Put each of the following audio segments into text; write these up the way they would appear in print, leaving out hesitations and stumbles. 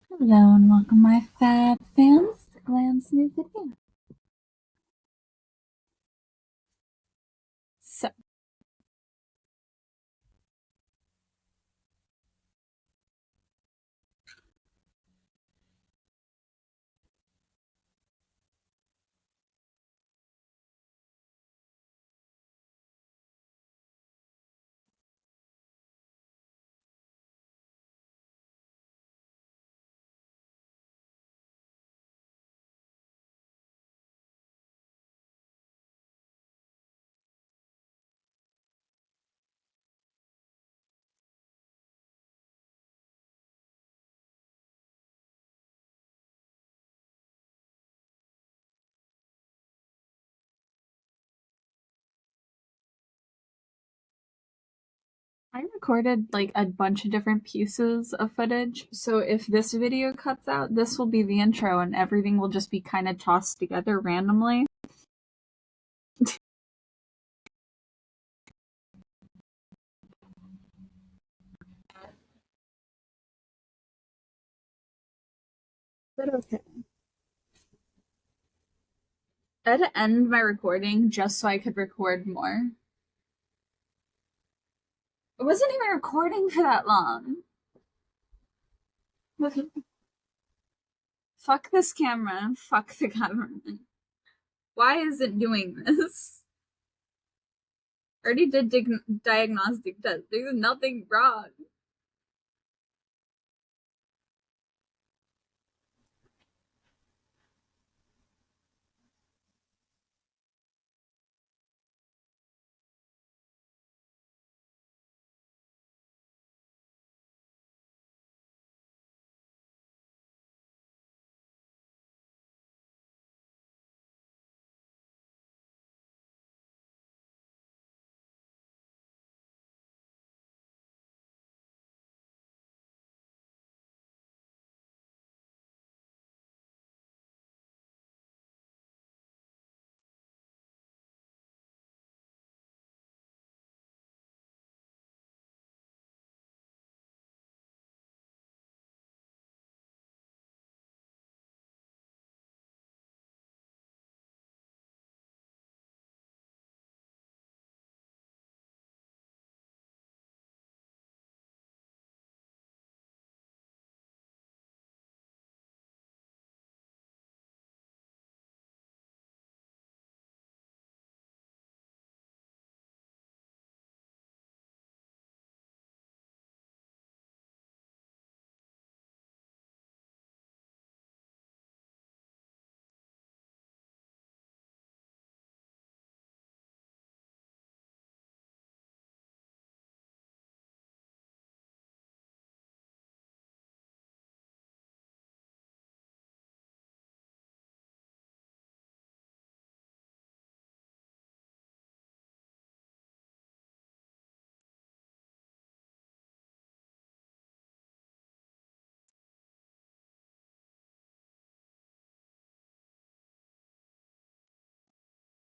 Hello and welcome my fab fans to Glam's new video. So, I recorded like a bunch of different pieces of footage, so if this video cuts out, this will be the intro and everything will just be kind of tossed together randomly. But okay. I had to end my recording just so I could record more. I wasn't even recording for that long. Fuck this camera. Fuck the government. Why is it doing this? I already did diagnostic test. There's nothing wrong.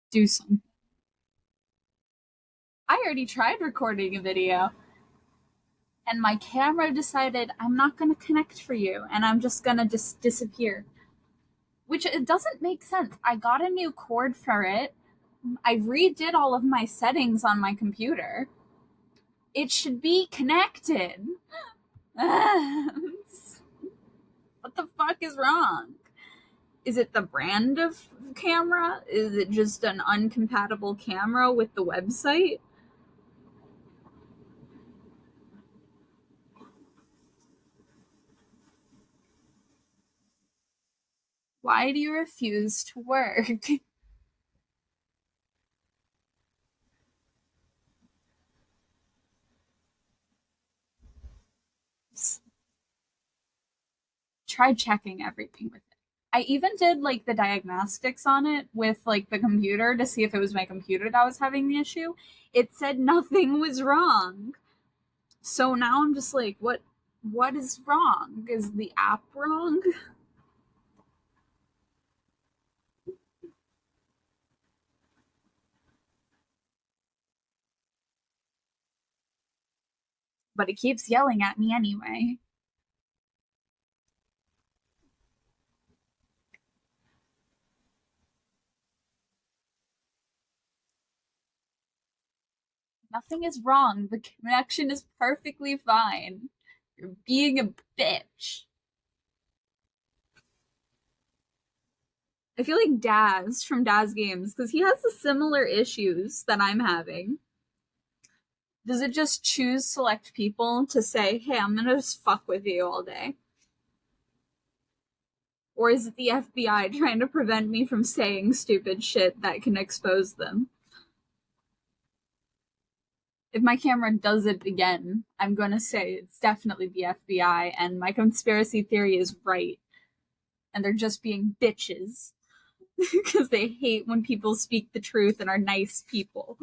Do something. I already tried recording a video and my camera decided I'm not going to connect for you and I'm just going to just disappear. Which it doesn't make sense. I got a new cord for it. I redid all of my settings on my computer. It should be connected. What the fuck is wrong? Is it the brand of camera? Is it just an uncompatible camera with the website? Why do you refuse to work? Try checking everything with it. I even did like the diagnostics on it with like the computer to see if it was my computer that was having the issue. It said nothing was wrong. So now I'm just like, what is wrong? Is the app wrong? But it keeps yelling at me anyway. Nothing is wrong. The connection is perfectly fine. You're being a bitch. I feel like Daz from Daz Games, because he has the similar issues that I'm having. Does it just choose select people to say, hey, I'm gonna just fuck with you all day? Or is it the FBI trying to prevent me from saying stupid shit that can expose them? If my camera does it again, I'm gonna say it's definitely the FBI and my conspiracy theory is right. And they're just being bitches because they hate when people speak the truth and are nice people.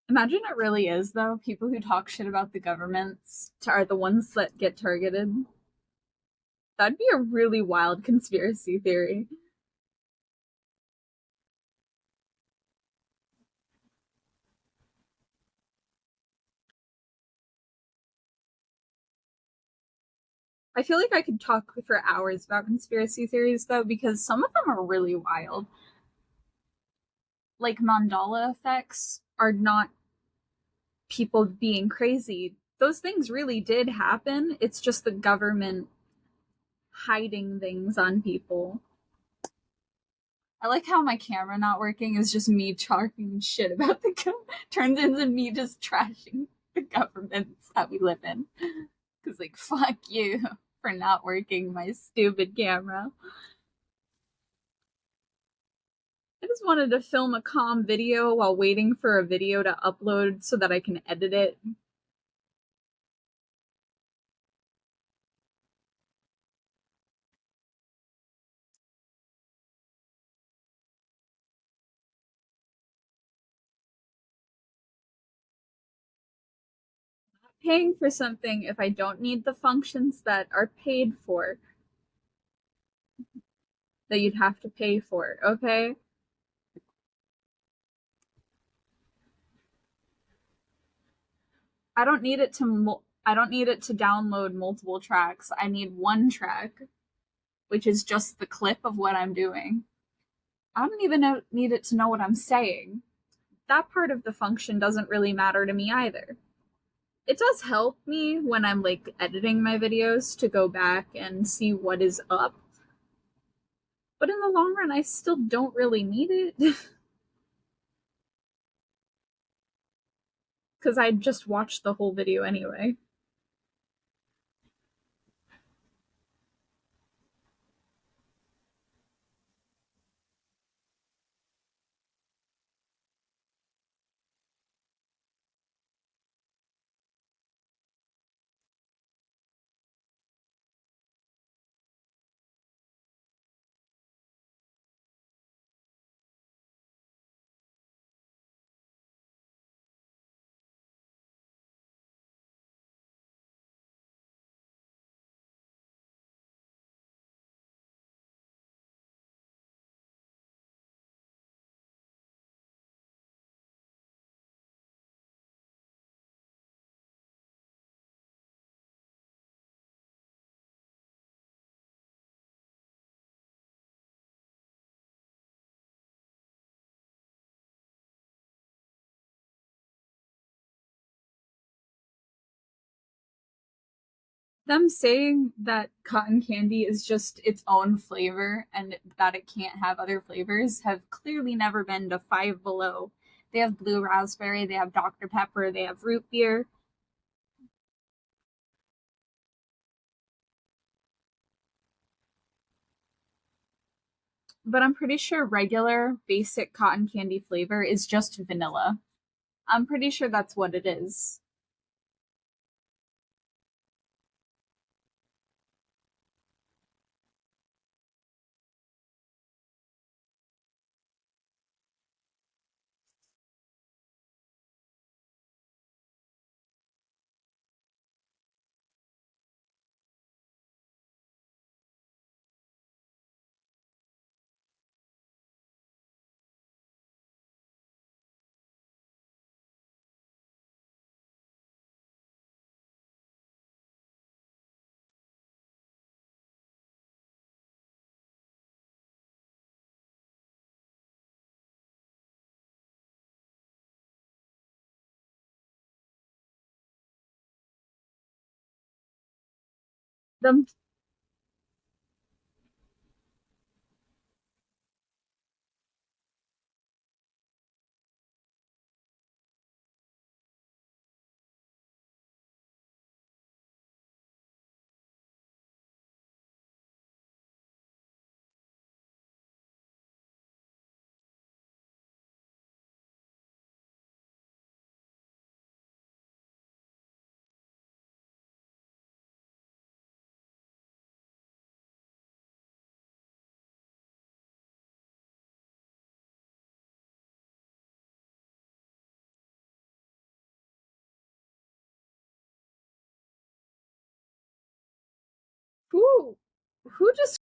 Imagine it really is, though. People who talk shit about the governments are the ones that get targeted. That'd be a really wild conspiracy theory. I feel like I could talk for hours about conspiracy theories, though, because some of them are really wild. Like mandala effects are not people being crazy. Those things really did happen. It's just the government hiding things on people. I like how my camera not working is just me talking shit about the turns into me just trashing the governments that we live in. Cause like fuck you for not working my stupid camera. I just wanted to film a calm video while waiting for a video to upload so that I can edit it. Paying for something if I don't need the functions that are paid for, that you'd have to pay for, okay? I don't need it to download multiple tracks. I need one track, which is just the clip of what I'm doing. I don't even need it to know what I'm saying. That part of the function doesn't really matter to me either. It does help me when I'm like editing my videos to go back and see what is up. But in the long run, I still don't really need it because I just watched the whole video anyway. Them saying that cotton candy is just its own flavor and that it can't have other flavors have clearly never been to Five Below. They have blue raspberry, they have Dr. Pepper, they have root beer. But I'm pretty sure regular basic cotton candy flavor is just vanilla. I'm pretty sure that's what it is. them. Who who just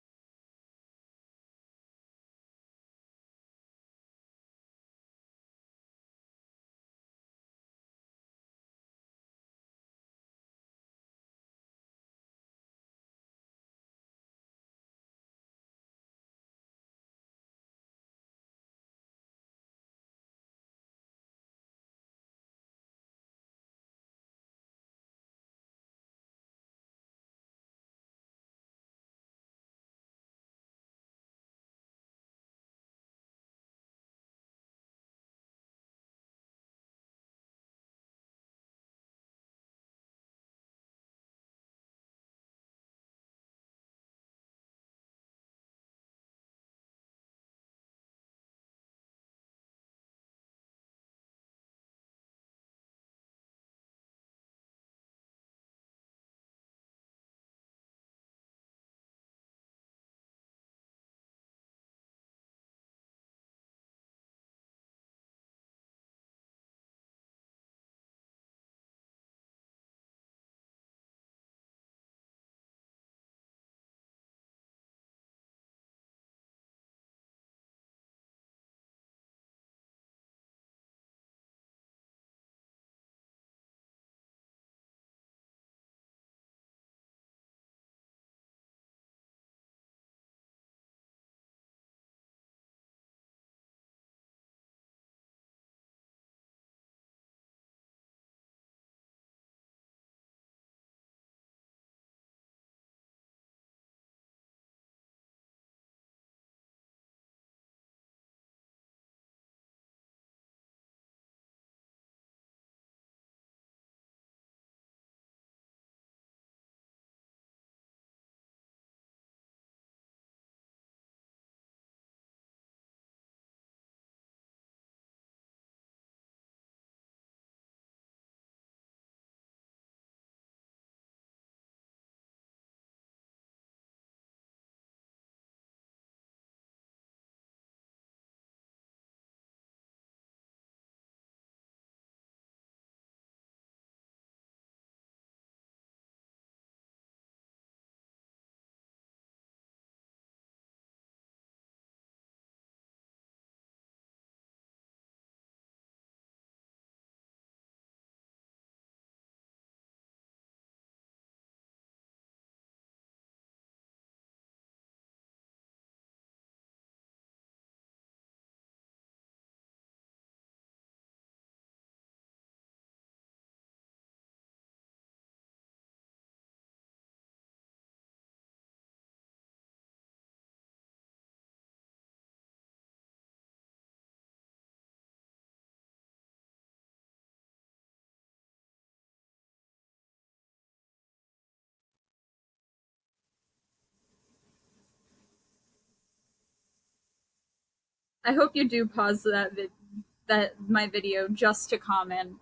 I hope you do pause that my video just to comment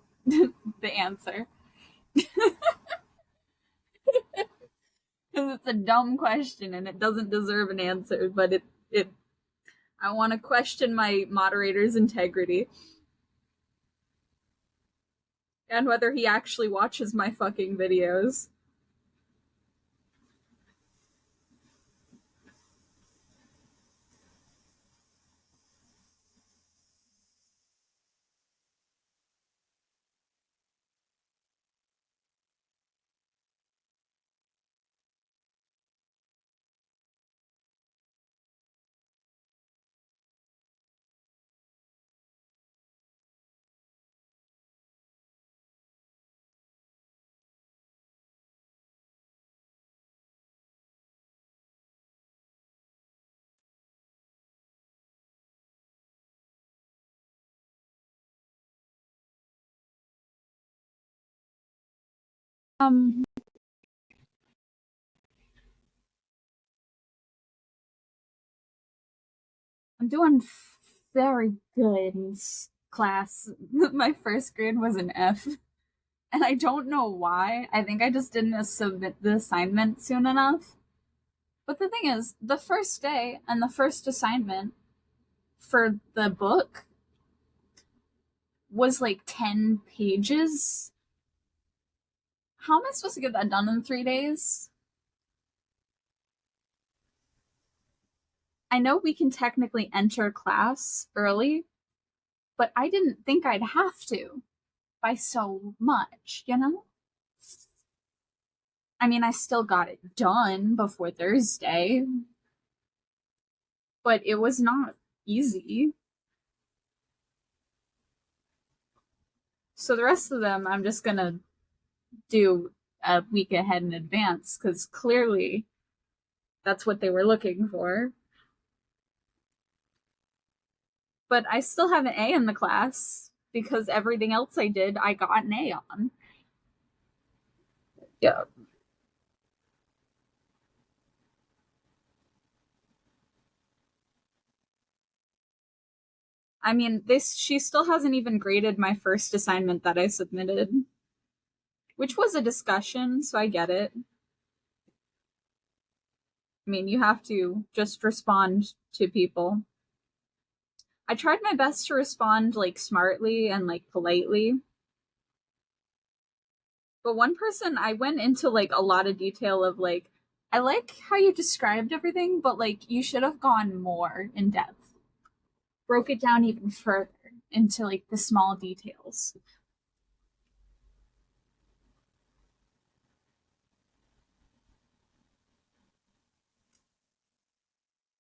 the answer. Because it's a dumb question and it doesn't deserve an answer, but it I want to question my moderator's integrity and whether he actually watches my fucking videos. Um, I'm doing very good in class. My first grade was an F, and I don't know why. I think I just didn't submit the assignment soon enough. But the thing is, the first day and the first assignment for the book was like 10 pages. How am I supposed to get that done in 3 days? I know we can technically enter class early, but I didn't think I'd have to by so much, you know? I mean, I still got it done before Thursday, but it was not easy. So the rest of them, I'm just gonna do a week ahead in advance because clearly that's what they were looking for. But I still have an A in the class because everything else I did, I got an A on. Yeah. I mean, this she still hasn't even graded my first assignment that I submitted, which was a discussion, so I get it. I mean, you have to just respond to people. I tried my best to respond like smartly and like politely. But one person I went into like a lot of detail of like I like how you described everything, but like you should have gone more in depth. Broke it down even further into like the small details.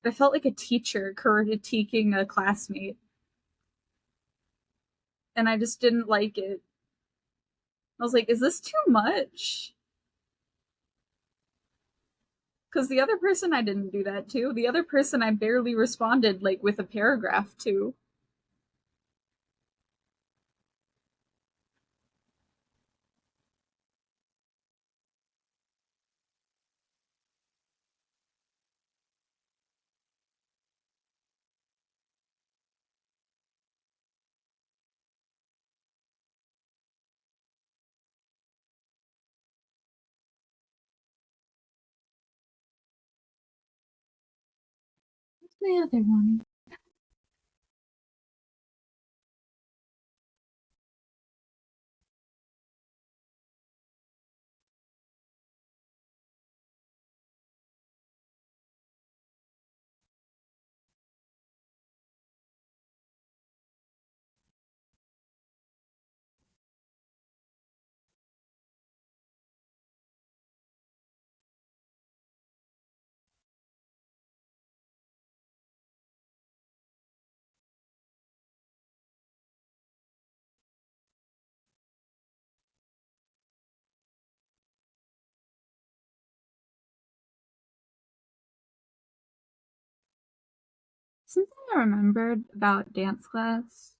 I felt like a teacher critiquing a classmate, and I just didn't like it. I was like, is this too much? Because the other person I didn't do that to. The other person I barely responded like with a paragraph to. What's the other one? Something I remembered about dance class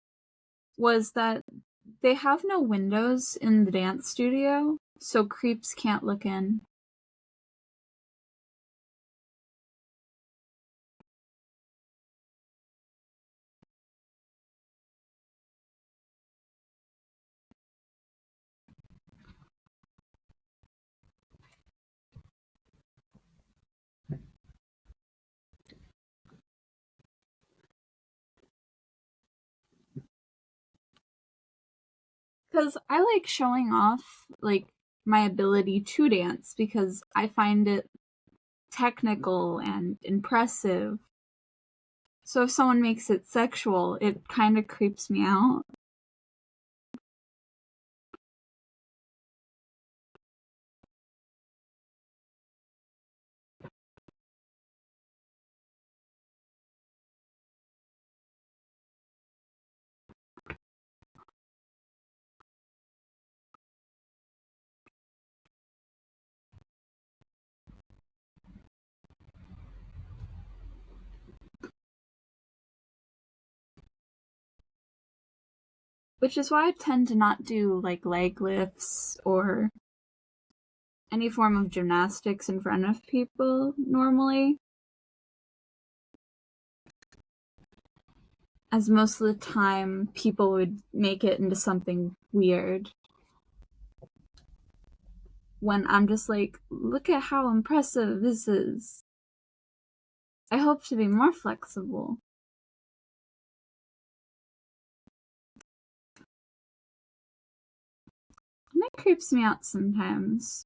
was that they have no windows in the dance studio, so creeps can't look in. Because I like showing off like my ability to dance because I find it technical and impressive. So if someone makes it sexual, it kind of creeps me out. Which is why I tend to not do like leg lifts or any form of gymnastics in front of people normally, as most of the time people would make it into something weird. When I'm just like, look at how impressive this is. I hope to be more flexible. And that creeps me out sometimes.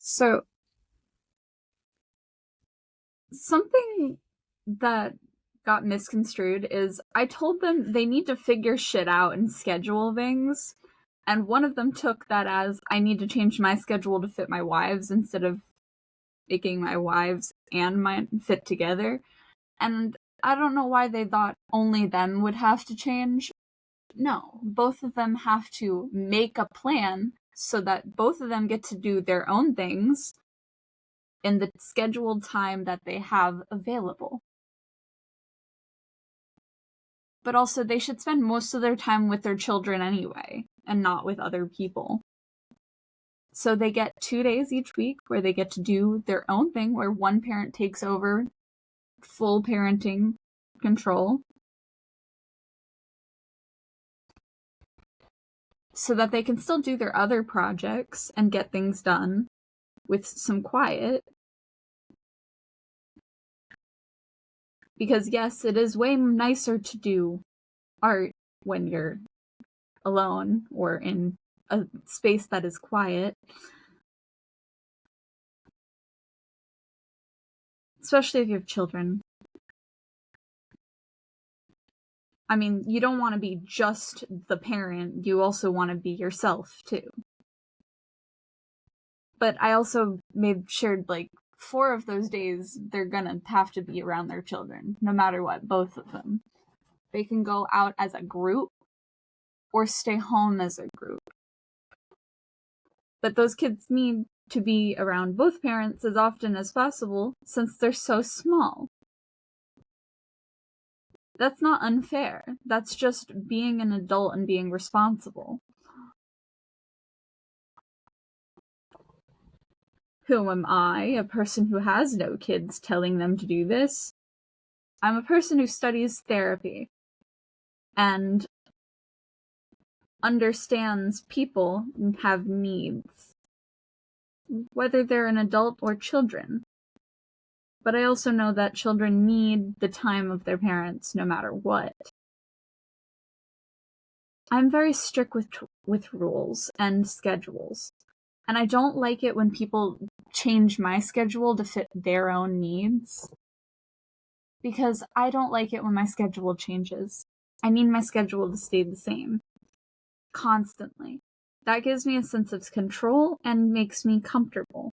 So, something that got misconstrued is I told them they need to figure shit out and schedule things. And one of them took that as I need to change my schedule to fit my wives instead of making my wives and mine fit together. And I don't know why they thought only them would have to change. No, both of them have to make a plan so that both of them get to do their own things in the scheduled time that they have available. But also, they should spend most of their time with their children anyway, and not with other people. So they get 2 days each week where they get to do their own thing, where one parent takes over full parenting control, so that they can still do their other projects and get things done with some quiet. Because yes, it is way nicer to do art when you're alone or in a space that is quiet. Especially if you have children. I mean, you don't want to be just the parent, you also want to be yourself, too. But I also made sure, like, 4 of those days, they're gonna have to be around their children, no matter what, both of them. They can go out as a group, or stay home as a group. But those kids need to be around both parents as often as possible, since they're so small. That's not unfair. That's just being an adult and being responsible. Who am I, a person who has no kids, telling them to do this? I'm a person who studies therapy and understands people have needs, whether they're an adult or children. But I also know that children need the time of their parents no matter what. I'm very strict with rules and schedules. And I don't like it when people change my schedule to fit their own needs. Because I don't like it when my schedule changes. I need my schedule to stay the same. Constantly. That gives me a sense of control and makes me comfortable.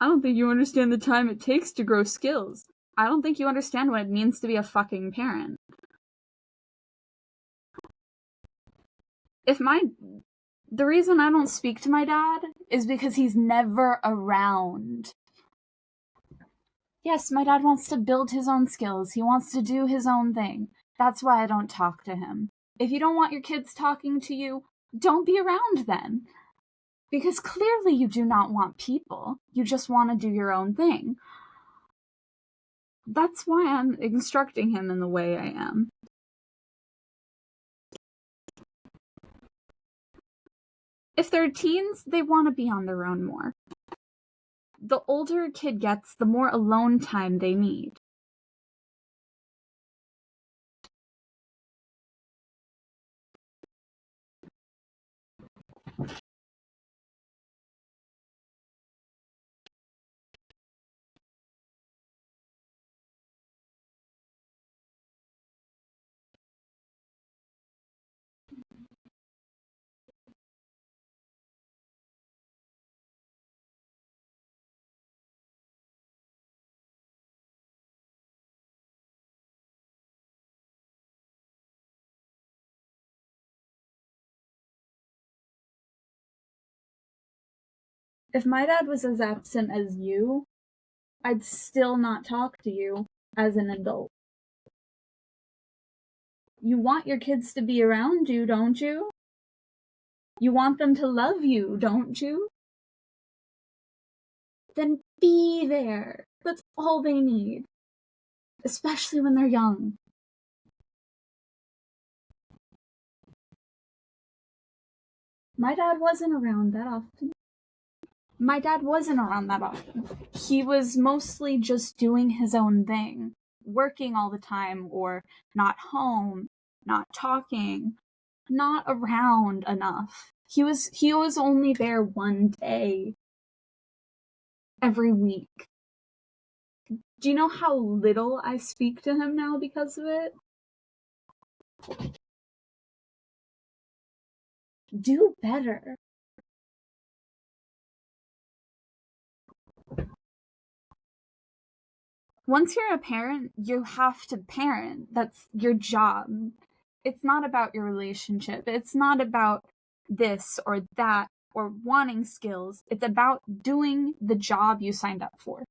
I don't think you understand the time it takes to grow skills. I don't think you understand what it means to be a fucking parent. The reason I don't speak to my dad is because he's never around. Yes, my dad wants to build his own skills. He wants to do his own thing. That's why I don't talk to him. If you don't want your kids talking to you, don't be around then. Because clearly you do not want people. You just want to do your own thing. That's why I'm instructing him in the way I am. If they're teens, they want to be on their own more. The older a kid gets, the more alone time they need. If my dad was as absent as you, I'd still not talk to you as an adult. You want your kids to be around you, don't you? You want them to love you, don't you? Then be there. That's all they need. Especially when they're young. My dad wasn't around that often. He was mostly just doing his own thing, working all the time, or not home, not talking, not around enough. He was only there one day every week. Do you know how little I speak to him now because of it? Do better. Once you're a parent, you have to parent. That's your job. It's not about your relationship. It's not about this or that or wanting skills. It's about doing the job you signed up for.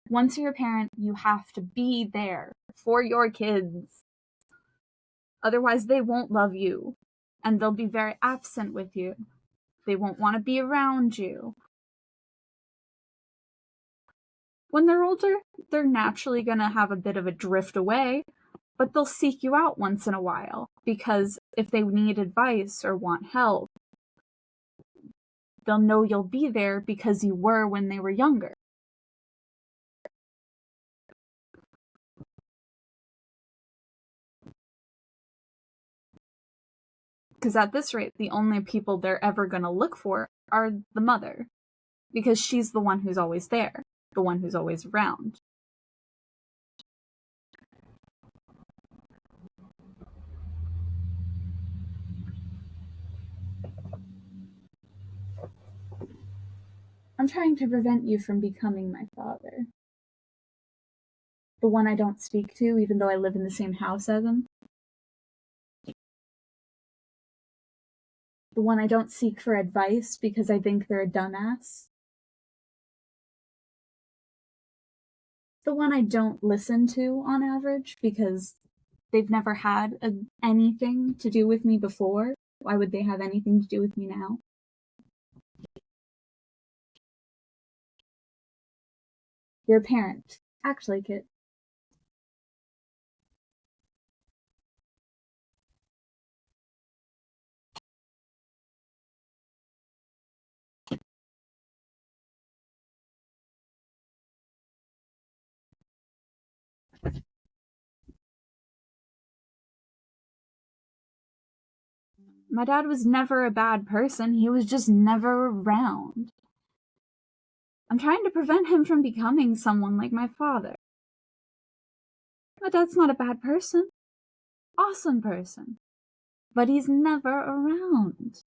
Once you're a parent, you have to be there for your kids. Otherwise, they won't love you, and they'll be very absent with you. They won't want to be around you. When they're older, they're naturally going to have a bit of a drift away, but they'll seek you out once in a while, because if they need advice or want help, they'll know you'll be there because you were when they were younger. Because at this rate, the only people they're ever going to look for are the mother, because she's the one who's always there, the one who's always around. I'm trying to prevent you from becoming my father. The one I don't speak to, even though I live in the same house as him. The one I don't seek for advice because I think they're a dumbass. The one I don't listen to on average because they've never had anything to do with me before. Why would they have anything to do with me now? You're a parent. Actually, kid. My dad was never a bad person. He was just never around. I'm trying to prevent him from becoming someone like my father. My dad's not a bad person. Awesome person. But he's never around.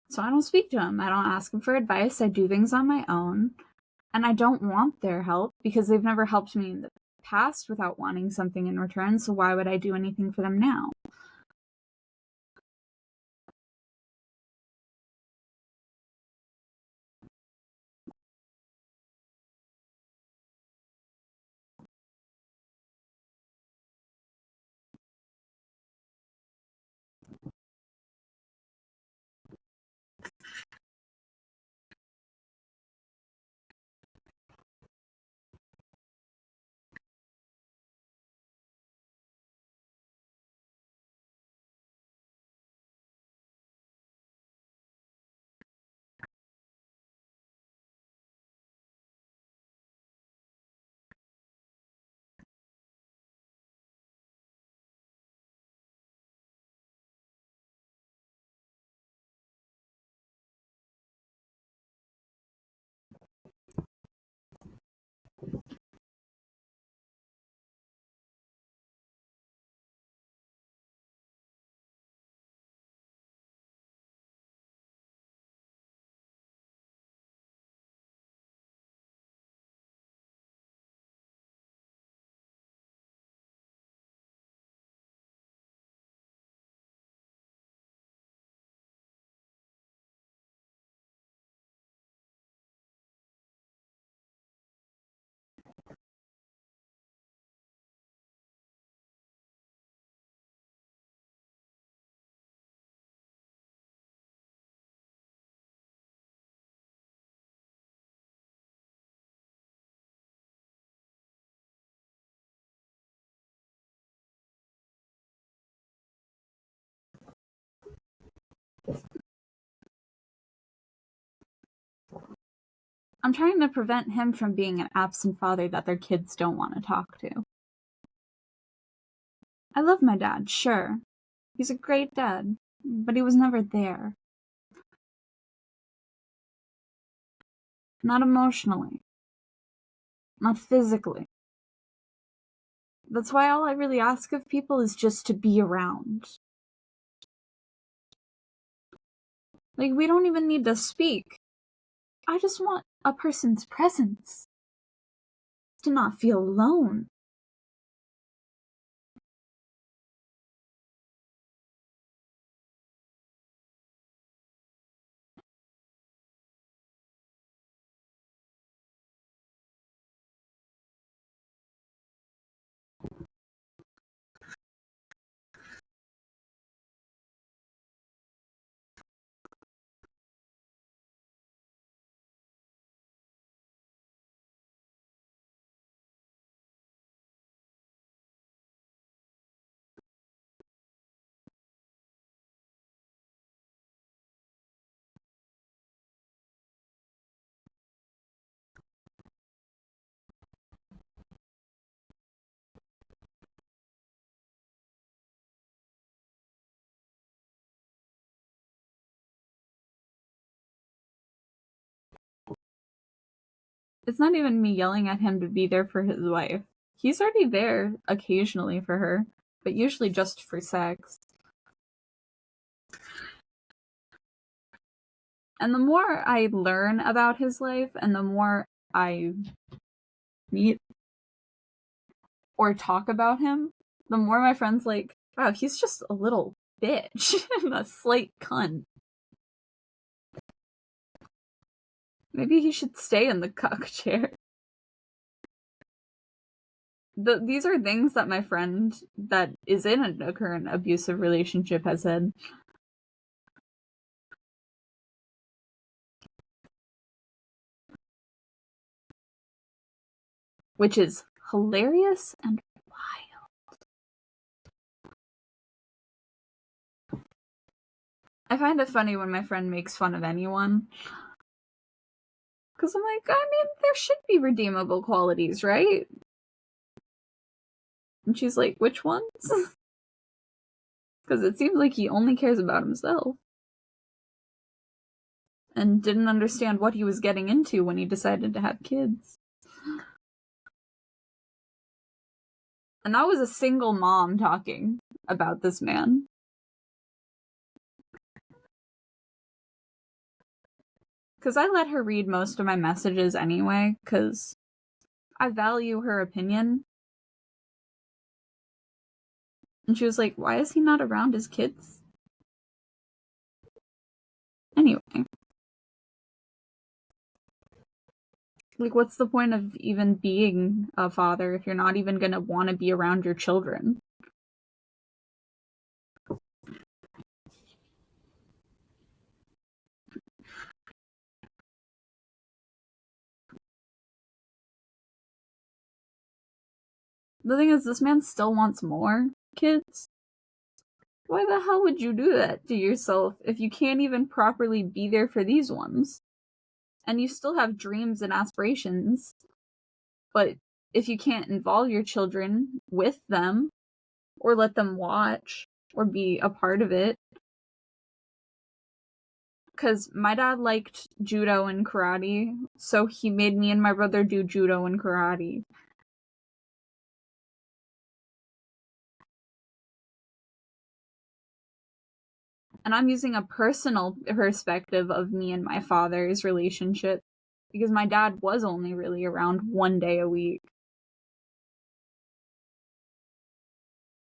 So I don't speak to him. I don't ask him for advice. I do things on my own. And I don't want their help because they've never helped me in the past without wanting something in return. So why would I do anything for them now? I'm trying to prevent him from being an absent father that their kids don't want to talk to. I love my dad, sure. He's a great dad, but he was never there. Not emotionally. Not physically. That's why all I really ask of people is just to be around. Like, we don't even need to speak. I just want a person's presence. To not feel alone. It's not even me yelling at him to be there for his wife. He's already there occasionally for her, but usually just for sex. And the more I learn about his life and the more I meet or talk about him, the more my friends like, wow, he's just a little bitch. A slight cunt. Maybe he should stay in the cuck chair. These are things that my friend that is in a current abusive relationship has said. Which is hilarious and wild. I find it funny when my friend makes fun of anyone. Because I'm like, I mean, there should be redeemable qualities, right? And she's like, which ones? Because it seems like he only cares about himself. And didn't understand what he was getting into when he decided to have kids. And that was a single mom talking about this man. Because I let her read most of my messages anyway, because I value her opinion. And she was like, why is he not around his kids? Anyway. Like, what's the point of even being a father if you're not even going to want to be around your children? The thing is, this man still wants more kids. Why the hell would you do that to yourself if you can't even properly be there for these ones? And you still have dreams and aspirations. But if you can't involve your children with them, or let them watch, or be a part of it. Because my dad liked judo and karate, so he made me and my brother do judo and karate. And I'm using a personal perspective of me and my father's relationship, because my dad was only really around 1 day a week.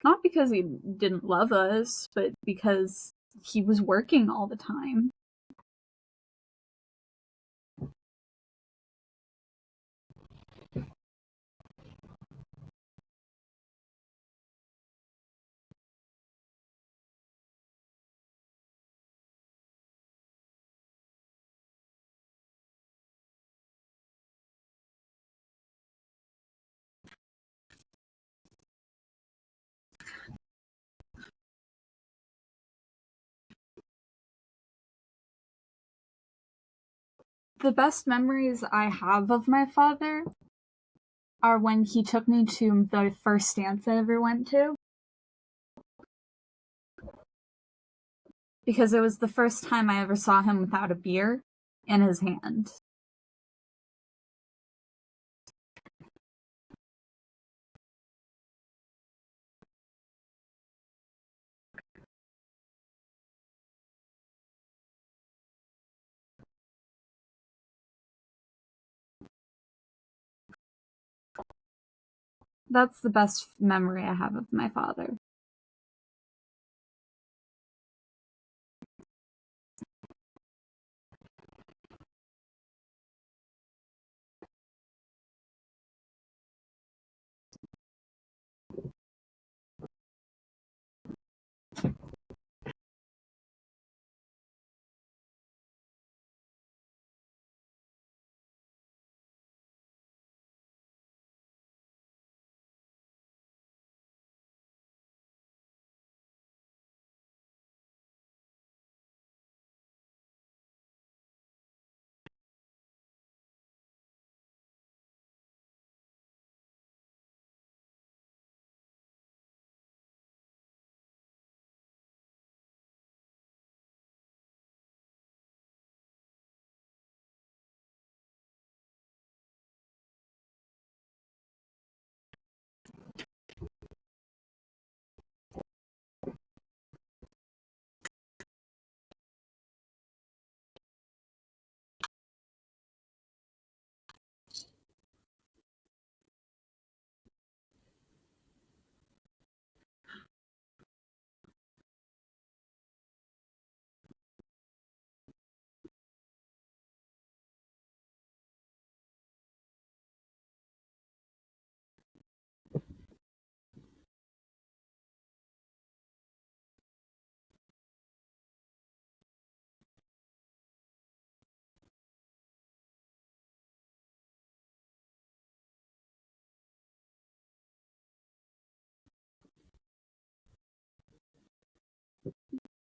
Not because he didn't love us, but because he was working all the time. The best memories I have of my father are when he took me to the first dance I ever went to. Because it was the first time I ever saw him without a beer in his hand. That's the best memory I have of my father.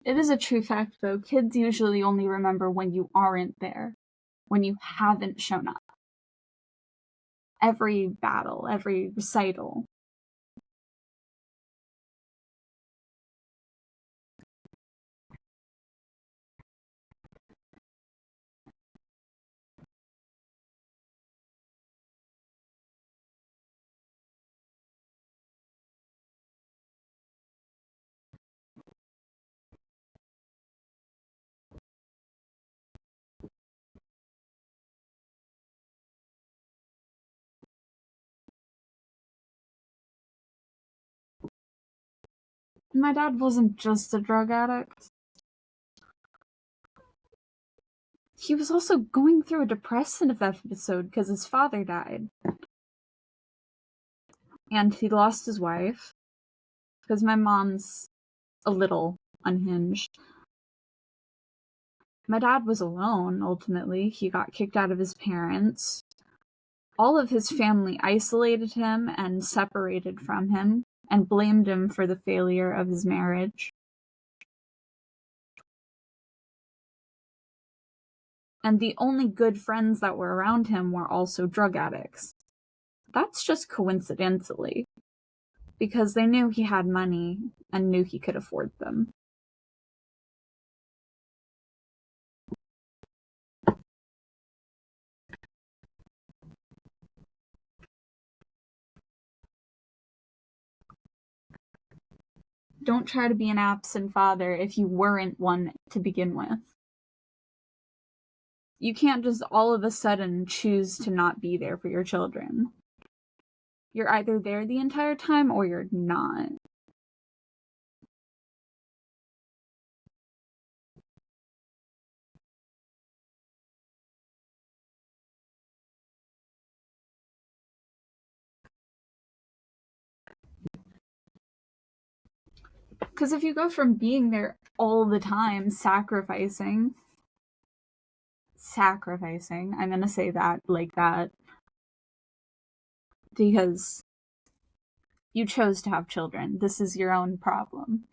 It is a true fact, though. Kids usually only remember when you aren't there, when you haven't shown up. Every battle, every recital. My dad wasn't just a drug addict. He was also going through a depressive episode because his father died. And he lost his wife because my mom's a little unhinged. My dad was alone, ultimately. He got kicked out of his parents. All of his family isolated him and separated from him and blamed him for the failure of his marriage. And the only good friends that were around him were also drug addicts. That's just coincidentally, because they knew he had money and knew he could afford them. Don't try to be an absent father if you weren't one to begin with. You can't just all of a sudden choose to not be there for your children. You're either there the entire time or you're not. Because if you go from being there all the time, sacrificing, I'm going to say that like that, because you chose to have children. This is your own problem.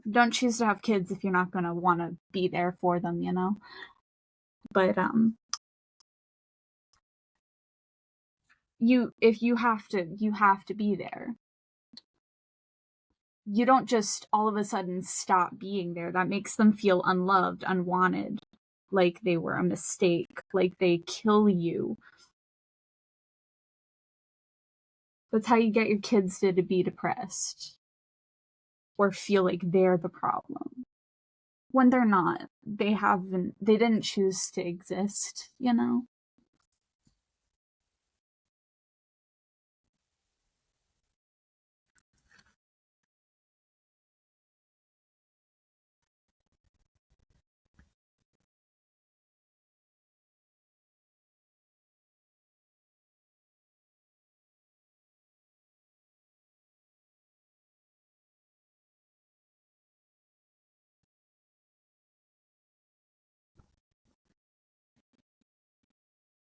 Don't choose to have kids if you're not going to want to be there for them, you know? But, if you have to be there. You don't just all of a sudden stop being there. That makes them feel unloved, unwanted, like they were a mistake, like they kill you. That's how you get your kids to be depressed or feel like they're the problem. When they're not. They didn't choose to exist, you know?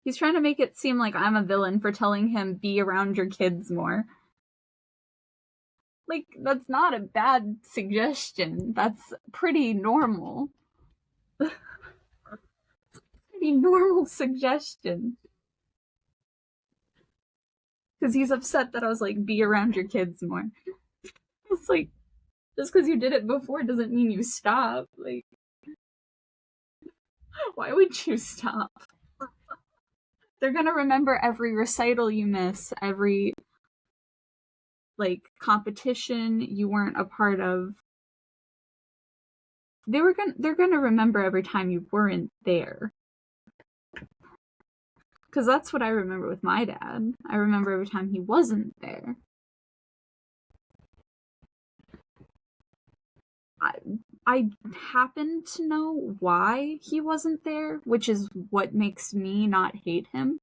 He's trying to make it seem like I'm a villain for telling him be around your kids more. Like, that's not a bad suggestion. That's pretty normal. Pretty normal suggestion. Because he's upset that I was like, be around your kids more. It's like, just because you did it before doesn't mean you stop. Like, why would you stop? They're gonna remember every recital you miss, every like competition you weren't a part of. They're gonna remember every time you weren't there. Because that's what I remember with my dad. I remember every time he wasn't there. I happen to know why he wasn't there, which is what makes me not hate him.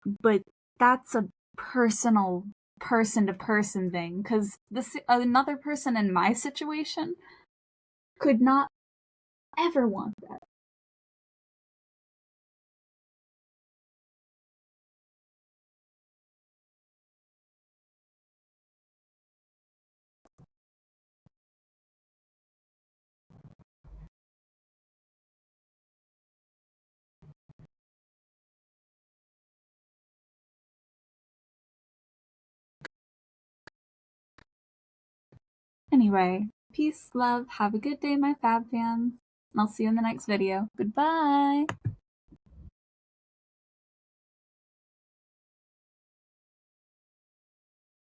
But that's a personal person to person thing, because another person in my situation could not ever want that. Anyway, peace, love, have a good day, my fab fans. And I'll see you in the next video. Goodbye!